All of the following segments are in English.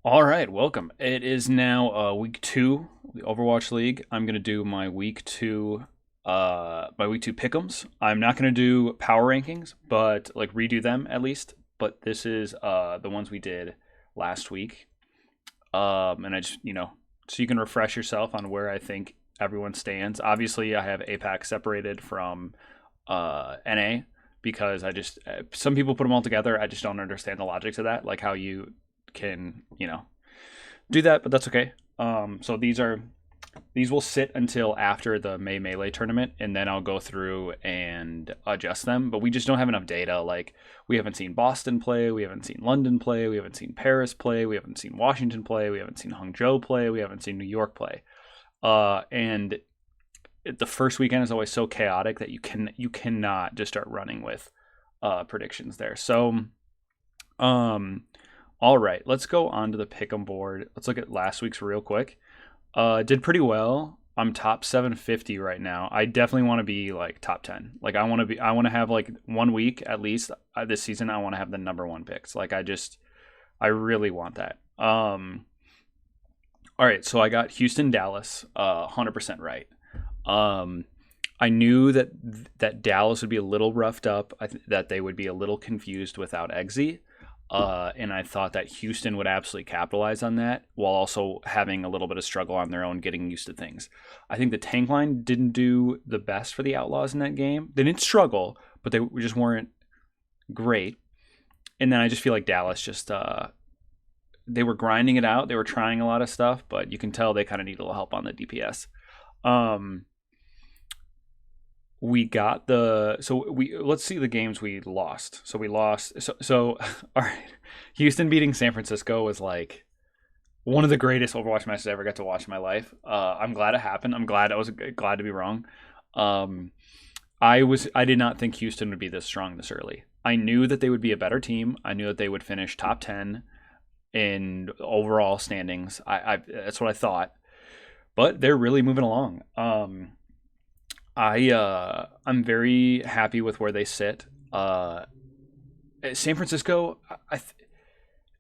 All right, welcome. It is now week two of the Overwatch League. I'm gonna do my week two pick'ems. I'm not gonna do power rankings, but like redo them at least. But this is the ones we did last week. And I just so you can refresh yourself on where I think everyone stands. Obviously, I have APAC separated from NA because I just some people put them all together. I just don't understand the logic to that, like how you can do that, but that's okay. So these will sit until after the May Melee tournament, and then I'll go through and adjust them. But we just don't have enough data. Like we haven't seen Boston play, we haven't seen London play, we haven't seen Paris play, we haven't seen Washington play, we haven't seen Hangzhou play, we haven't seen New York play. And the first weekend is always so chaotic that you cannot just start running with predictions there. So all right, let's go on to the pick'em board. Let's look at last week's real quick. Did pretty well. I'm top 750 right now. I definitely want to be like top 10. Like I want to have like 1 week at least this season. I want to have the number one picks. Like I really want that. All right, so I got Houston, Dallas, 100% right. Um, I knew that Dallas would be a little roughed up. That they would be a little confused without Eggsy. And I thought that Houston would absolutely capitalize on that while also having a little bit of struggle on their own getting used to things. I think the tank line didn't do the best for the Outlaws in that game. They didn't struggle, but they just weren't great. And then I just feel like Dallas just they were grinding it out. They were trying a lot of stuff, but you can tell they kind of need a little help on the DPS. Um, we got the so we let's see the games we lost. So we lost. So all right, Houston beating San Francisco was like one of the greatest Overwatch matches I ever got to watch in my life. I'm glad it happened. I'm glad I was glad to be wrong. Um, I did not think Houston would be this strong this early. I knew that they would be a better team. I knew that they would finish top 10 in overall standings. I that's what I thought. But they're really moving along. I'm very happy with where they sit. San Francisco,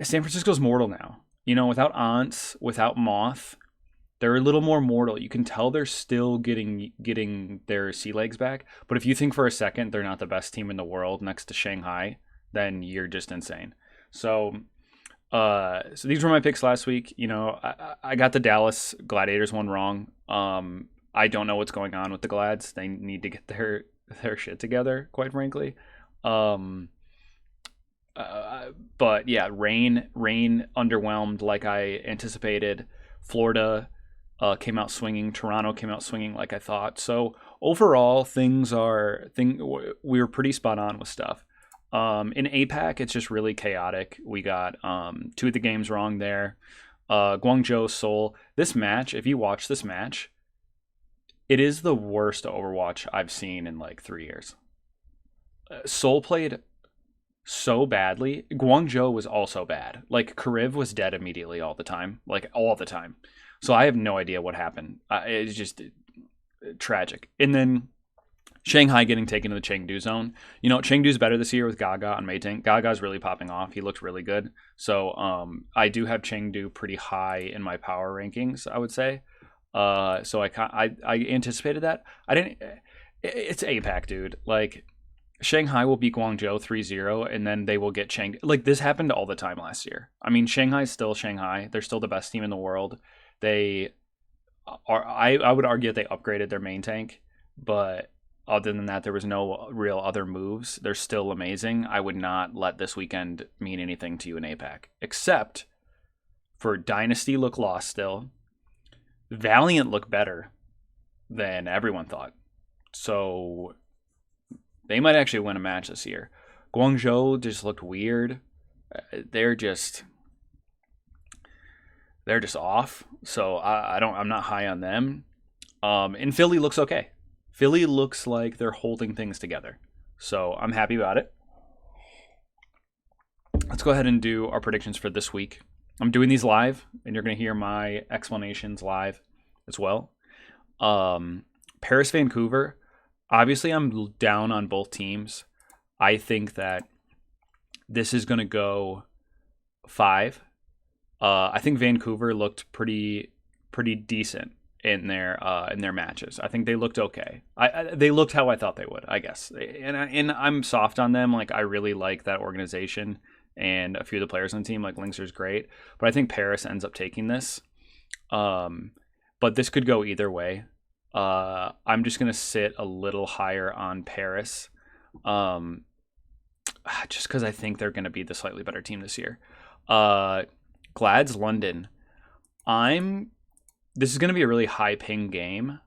San Francisco's mortal now. Without Ants, without Moth, they're a little more mortal. You can tell they're still getting their sea legs back. But if you think for a second they're not the best team in the world next to Shanghai, then you're just insane. So, so these were my picks last week. I got the Dallas Gladiators one wrong. I don't know what's going on with the Glads. They need to get their shit together, quite frankly. Um, but yeah, rain underwhelmed like I anticipated. Florida came out swinging. Toronto came out swinging like I thought. So overall, we were pretty spot on with stuff. In APAC, it's just really chaotic. We got two of the games wrong there. Guangzhou, Seoul. This match, if you watch this match, it is the worst Overwatch I've seen in like 3 years. Seoul played so badly. Guangzhou was also bad. Like Kariv was dead immediately all the time, like all the time. So I have no idea what happened. It's just tragic. And then Shanghai getting taken to the Chengdu zone. Chengdu's better this year with Gaga on Maytank. Gaga's really popping off. He looks really good. So I do have Chengdu pretty high in my power rankings, I would say. So I anticipated that. I didn't. It's APAC, dude. Like Shanghai will beat Guangzhou 3-0, and then they will get Chengdu. Like this happened all the time last year. I mean, Shanghai's still Shanghai. They're still the best team in the world. They are. I would argue that they upgraded their main tank, but other than that, there was no real other moves. They're still amazing. I would not let this weekend mean anything to you in APAC, except for Dynasty look lost still. Valiant look better than everyone thought. So they might actually win a match this year. Guangzhou just looked weird. They're just off. So I'm not high on them. And Philly looks okay. Philly looks like they're holding things together. So I'm happy about it. Let's go ahead and do our predictions for this week. I'm doing these live, and you're going to hear my explanations live as well. Paris, Vancouver. Obviously, I'm down on both teams. I think that this is going to go 5. I think Vancouver looked pretty decent in their matches. I think they looked okay. They looked how I thought they would, I guess. And I'm soft on them. Like I really like that organization and a few of the players on the team. Like Linkser's great, but I think Paris ends up taking this. But this could go either way. I'm just gonna sit a little higher on Paris, just because I think they're gonna be the slightly better team this year. Glad's London. This is gonna be a really high ping game.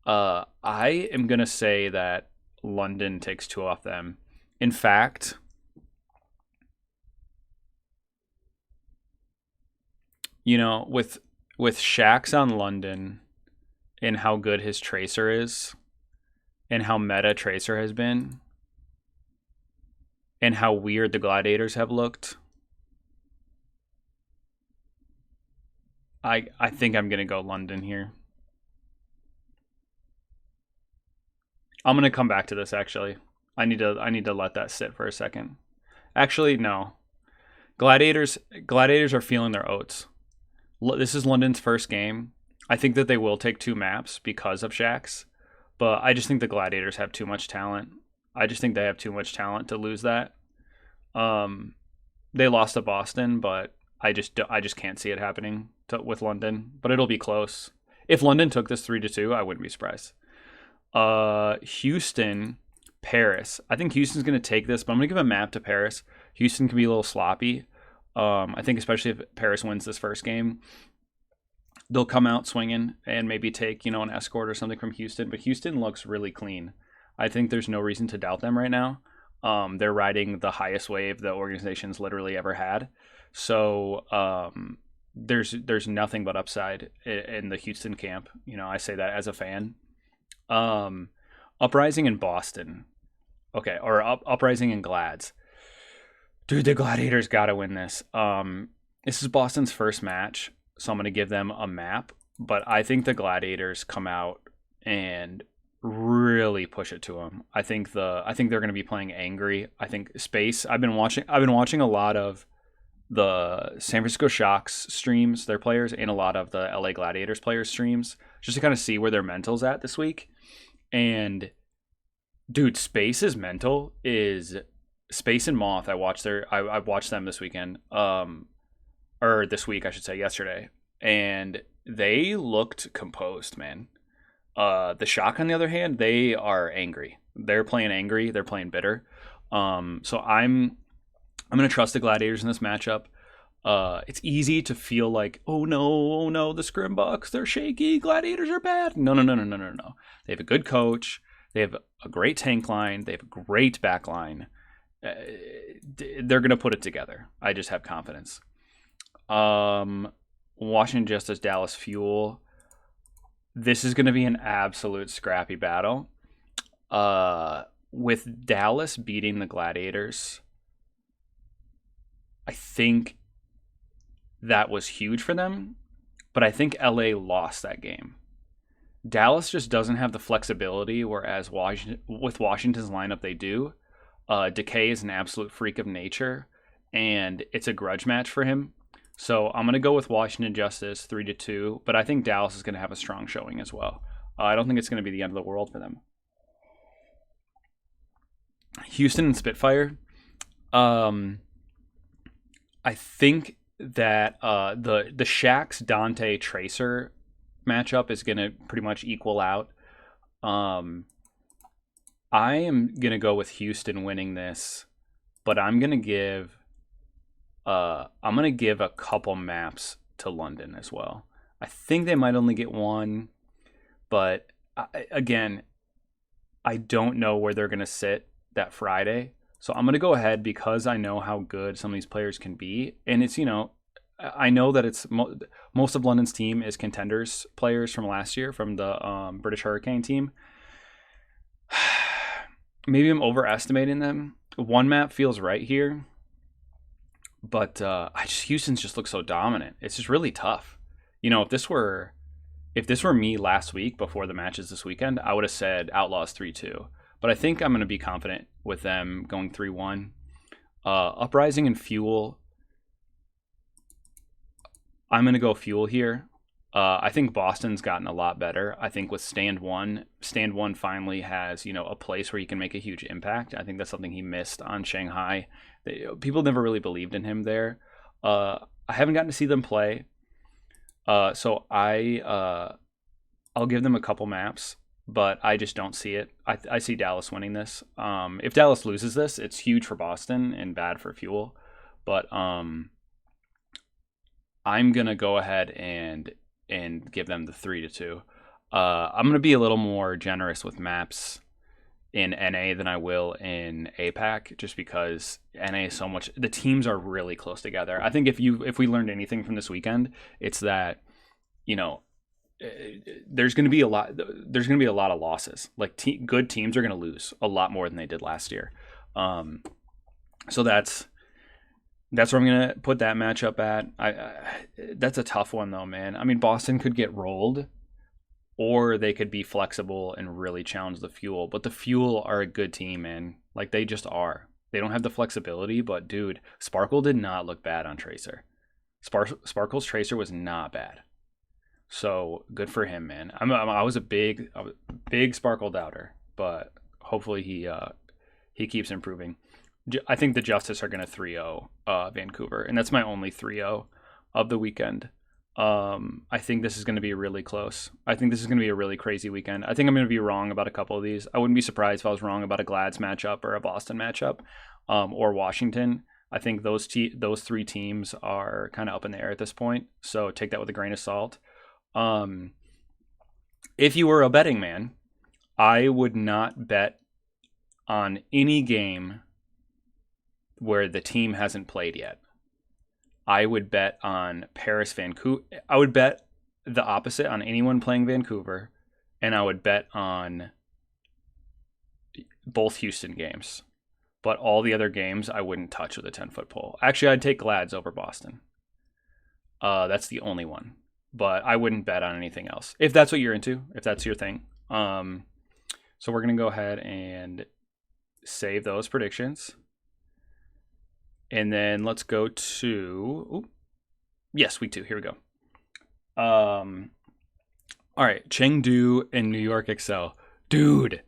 I am gonna say that London takes 2 off them. In fact, with Shax on London and how good his Tracer is and how meta Tracer has been and how weird the Gladiators have looked, I think I'm going to go London here. I'm going to come back to this, actually. I need to let that sit for a second. Actually, no. Gladiators are feeling their oats. This is London's first game. I think that they will take 2 maps because of Shax, but I just think the Gladiators have too much talent. I just think they have too much talent to lose that. They lost to Boston, but I just can't see it happening with London. But it'll be close. If London took this 3-2, I wouldn't be surprised. Houston, Paris. I think Houston's going to take this, but I'm going to give a map to Paris. Houston can be a little sloppy. I think especially if Paris wins this first game, they'll come out swinging and maybe take, an escort or something from Houston. But Houston looks really clean. I think there's no reason to doubt them right now. They're riding the highest wave the organization's literally ever had. So there's nothing but upside in the Houston camp. I say that as a fan. Uprising in Boston. Okay, or Uprising in Glads. Dude, the Gladiators got to win this. This is Boston's first match, so I'm going to give them a map. But I think the Gladiators come out and really push it to them. I think they're going to be playing angry. I think Space. I've been watching a lot of the San Francisco Shocks streams, their players, and a lot of the LA Gladiators players streams, just to kind of see where their mental's at this week. And dude, Space's mental is Space and Moth. I watched them this weekend, or this week I should say, yesterday, and they looked composed, man. The Shock, on the other hand, they are angry. They're playing angry. They're playing bitter. So I'm gonna trust the Gladiators in this matchup. It's easy to feel like, oh no, the Scrimbucks, they're shaky. Gladiators are bad. No. They have a good coach. They have a great tank line. They have a great back line. They're gonna put it together. I just have confidence. Washington Justice, Dallas Fuel. This is going to be an absolute scrappy battle. With Dallas beating the Gladiators, I think that was huge for them, but I think LA lost that game. Dallas just doesn't have the flexibility, whereas with Washington's lineup they do. Decay is an absolute freak of nature, and it's a grudge match for him. So I'm going to go with Washington Justice 3-2, but I think Dallas is going to have a strong showing as well. I don't think it's going to be the end of the world for them. Houston and Spitfire. I think that the Shax Dante Tracer matchup is going to pretty much equal out. I am going to go with Houston winning this, but I'm going to give a couple maps to London as well. I think they might only get one, but again, I don't know where they're going to sit that Friday. So I'm going to go ahead because I know how good some of these players can be. And it's, I know that it's most of London's team is contenders players from last year from the British Hurricane team. Maybe I'm overestimating them. One map feels right here. But Houston's just looks so dominant. It's just really tough. If this were me last week before the matches this weekend, I would have said Outlaws 3-2. But I think I'm going to be confident with them going 3-1. Uprising and Fuel. I'm going to go Fuel here. I think Boston's gotten a lot better. I think with Stand One finally has, a place where he can make a huge impact. I think that's something he missed on Shanghai. People never really believed in him there. I haven't gotten to see them play, so I'll give them a couple maps, but I just don't see it. I see Dallas winning this. If Dallas loses this, it's huge for Boston and bad for Fuel. But I'm gonna go ahead and give them the 3-2. I'm gonna be a little more generous with maps in NA than I will in APAC, just because NA is so much. The teams are really close together. I think if we learned anything from this weekend, it's that there's going to be a lot. There's going to be a lot of losses. Like good teams are going to lose a lot more than they did last year. So that's where I'm going to put that matchup at. That's a tough one though, man. I mean, Boston could get rolled, or they could be flexible and really challenge the Fuel. But the Fuel are a good team, man. Like they just are. They don't have the flexibility, but dude, Sparkle did not look bad on Tracer. Sparkle's Tracer was not bad. So good for him, man. I was a big Sparkle doubter, but hopefully he keeps improving. I think the Justice are going to 3-0 Vancouver, and that's my only 3-0 of the weekend. I think this is going to be really close. I think this is going to be a really crazy weekend. I think I'm going to be wrong about a couple of these. I wouldn't be surprised if I was wrong about a Glads matchup or a Boston matchup, or Washington. I think those three teams are kind of up in the air at this point, so take that with a grain of salt. If you were a betting man, I would not bet on any game where the team hasn't played yet. I would bet on Paris, Vancouver. I would bet the opposite on anyone playing Vancouver, and I would bet on both Houston games. But all the other games I wouldn't touch with a 10-foot pole. Actually, I'd take Glads over Boston. That's the only one. But I wouldn't bet on anything else. If that's what you're into, if that's your thing. So we're going to go ahead and save those predictions. And then let's go to... Yes, week 2. Here we go. All right, Chengdu and New York Excel. Dude.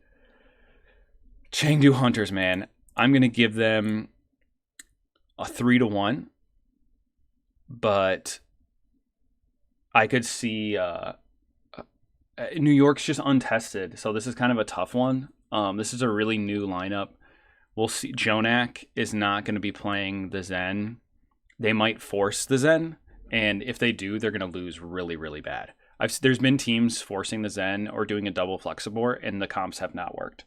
Chengdu Hunters, man. I'm going to give them a 3-1. But I could see New York's just untested, so this is kind of a tough one. This is a really new lineup. We'll see. Jonak is not going to be playing the Zen. They might force the Zen, and if they do, they're going to lose really, really bad. There's been teams forcing the Zen or doing a double Flexibor, and the comps have not worked.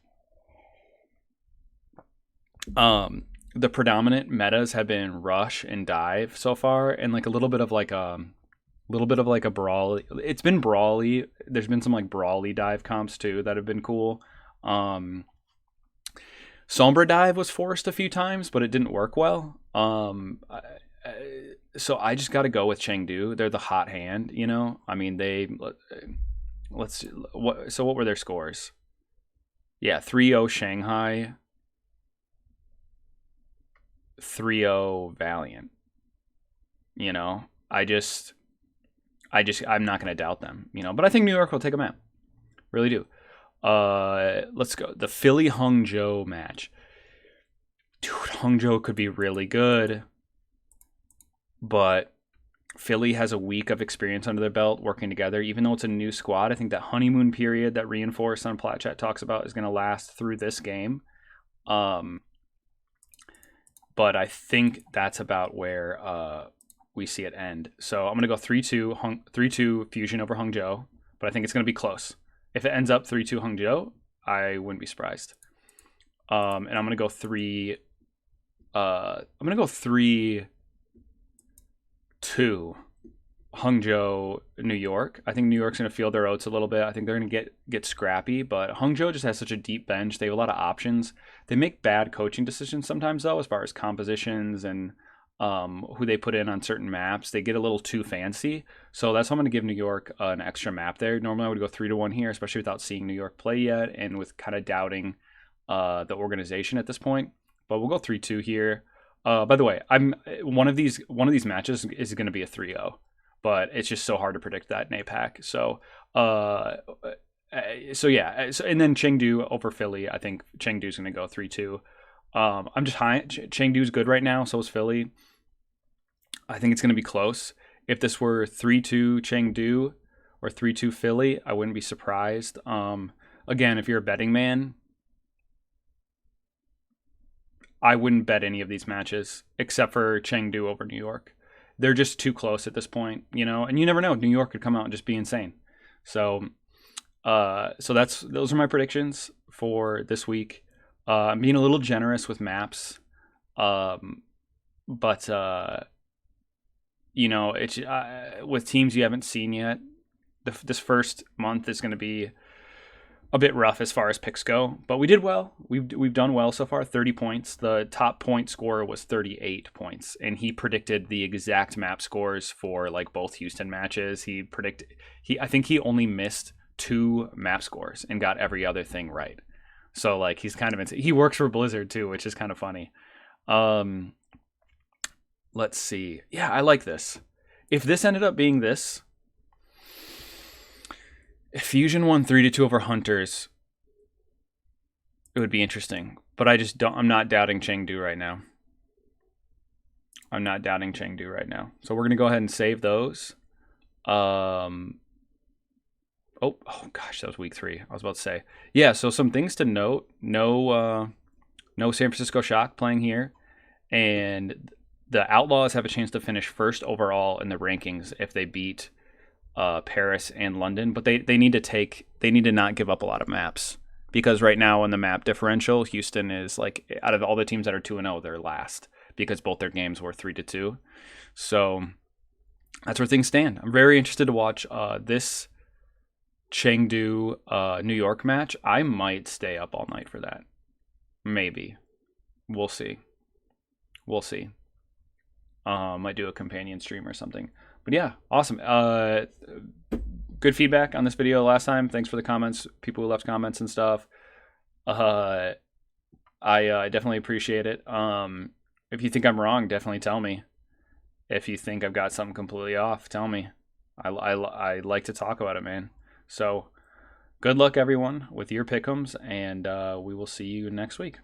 The predominant metas have been Rush and Dive so far, and like a little bit of like a brawl. It's been brawly. There's been some like brawly dive comps too that have been cool. Sombra Dive was forced a few times, but it didn't work well. So I just got to go with Chengdu. They're the hot hand, I mean, what were their scores? Yeah, 3-0 Shanghai, 3-0 Valiant. I'm not going to doubt them, but I think New York will take them out. Really do. Let's go. The Philly Hangzhou match. Dude, Hangzhou could be really good, but Philly has a week of experience under their belt working together. Even though it's a new squad, I think that honeymoon period that Reinforced on Plat Chat talks about is going to last through this game. But I think that's about where we see it end. So I'm going to go 3-2 Fusion over Hangzhou, but I think it's going to be close. If it ends up 3-2 Hangzhou, I wouldn't be surprised. And I'm going to go 3-2 Hangzhou, New York. I think New York's going to feel their oats a little bit. I think they're going to get scrappy, but Hangzhou just has such a deep bench. They have a lot of options. They make bad coaching decisions sometimes, though, as far as compositions and who they put in on certain maps. They get a little too fancy. So that's why I'm going to give New York an extra map there. Normally I would go 3-1 here, especially without seeing New York play yet and with kind of doubting the organization at this point. But we'll go 3-2 here. By the way, one of these matches is going to be a 3-0. but it's just so hard to predict that in APAC. So yeah. So, and then Chengdu over Philly. I think Chengdu's going to go 3-2. I'm just high. Chengdu's good right now. So is Philly. I think it's going to be close. If this were 3-2 Chengdu or 3-2 Philly, I wouldn't be surprised. Again, if you're a betting man, I wouldn't bet any of these matches except for Chengdu over New York. They're just too close at this point, and you never know. New York could come out and just be insane. So, those are my predictions for this week. I'm being a little generous with maps, but it's with teams you haven't seen yet. This first month is going to be a bit rough as far as picks go, but we did well. We've done well so far. 30 points. The top point scorer was 38 points, and he predicted the exact map scores for like both Houston matches. I think he only missed 2 map scores and got every other thing right. So like he's kind of he works for Blizzard too, which is kind of funny. Let's see. Yeah, I like this. If this ended up being this, if Fusion won 3-2 over Hunters, it would be interesting. But I'm not doubting Chengdu right now. So we're going to go ahead and save those. Oh gosh, that was week 3. I was about to say. Yeah, so some things to note. No San Francisco Shock playing here. And the Outlaws have a chance to finish first overall in the rankings if they beat Paris and London, but they need to not give up a lot of maps, because right now in the map differential, Houston is like, out of all the teams that are 2-0, they're last because both their games were 3-2. So that's where things stand. I'm very interested to watch this Chengdu New York match. I might stay up all night for that. Maybe. We'll see. Might do a companion stream or something. But yeah, awesome. Good feedback on this video last time. Thanks for the comments, people who left comments and stuff. I definitely appreciate it. If you think I'm wrong, definitely tell me. If you think I've got something completely off, tell me. I like to talk about it, man. So good luck, everyone, with your pick'ems, and we will see you next week.